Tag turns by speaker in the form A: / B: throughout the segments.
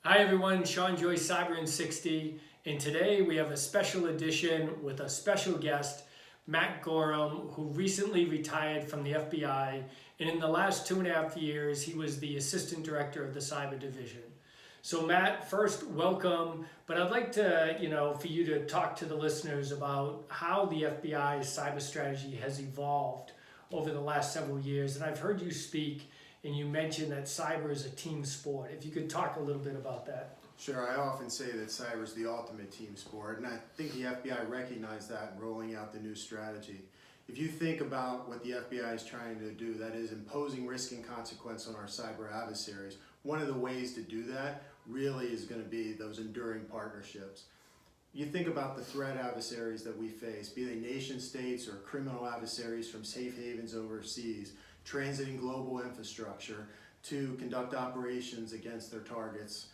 A: Hi everyone, Sean Joyce, Cyber in 60, and today we have a special edition with a special guest, Matt Gorham, who recently retired from the FBI, and in the last 2.5 years, he was the Assistant Director of the Cyber Division. So Matt, first, welcome, but I'd like to, for you to talk to the listeners about how the FBI's cyber strategy has evolved over the last several years, and I've heard you speak and you mentioned that cyber is a team sport. If you could talk a little bit about that.
B: Sure, I often say that cyber is the ultimate team sport, and I think the FBI recognized that in rolling out the new strategy. If you think about what the FBI is trying to do, that is imposing risk and consequence on our cyber adversaries, one of the ways to do that really is going to be those enduring partnerships. You think about the threat adversaries that we face, be they nation states or criminal adversaries from safe havens overseas, transiting global infrastructure to conduct operations against their targets.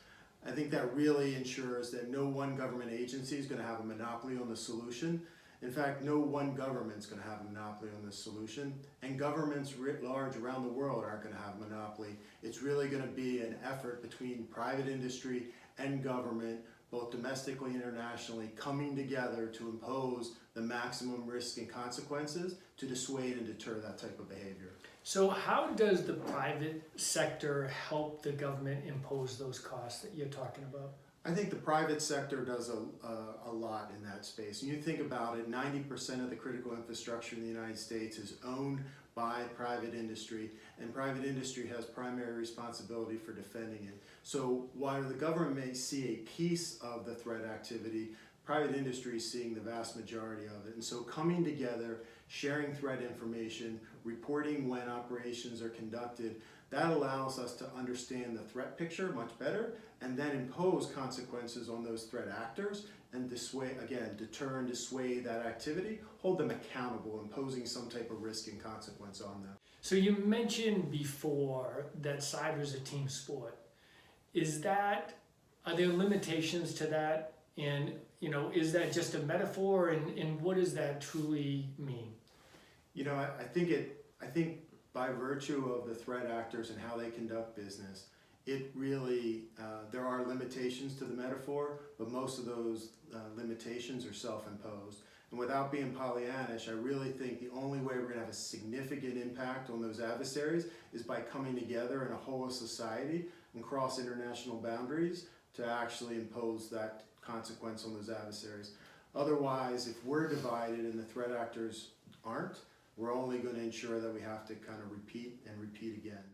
B: I think that really ensures that no one government agency is going to have a monopoly on the solution. In fact, no one government is going to have a monopoly on this solution, and governments writ large around the world aren't going to have a monopoly. It's really going to be an effort between private industry and government, both domestically and internationally, coming together to impose the maximum risk and consequences to dissuade and deter that type of behavior.
A: So how does the private sector help the government impose those costs that you're talking about?
B: I think the private sector does a lot in that space. And you think about it, 90% of the critical infrastructure in the United States is owned by private industry, and private industry has primary responsibility for defending it. So while the government may see a piece of the threat activity, private industry is seeing the vast majority of it. And so coming together, sharing threat information, reporting when operations are conducted, that allows us to understand the threat picture much better and then impose consequences on those threat actors and dissuade, again, deter and dissuade that activity, hold them accountable, imposing some type of risk and consequence on them.
A: So you mentioned before that cyber is a team sport. Are there limitations to that? And is that just a metaphor? And what does that truly mean?
B: I think by virtue of the threat actors and how they conduct business, it really, there are limitations to the metaphor, but most of those limitations are self-imposed. And without being Pollyannish, I really think the only way we're going to have a significant impact on those adversaries is by coming together in a whole society and cross international boundaries to actually impose that consequence on those adversaries. Otherwise, if we're divided and the threat actors aren't, we're only going to ensure that we have to kind of repeat and repeat again.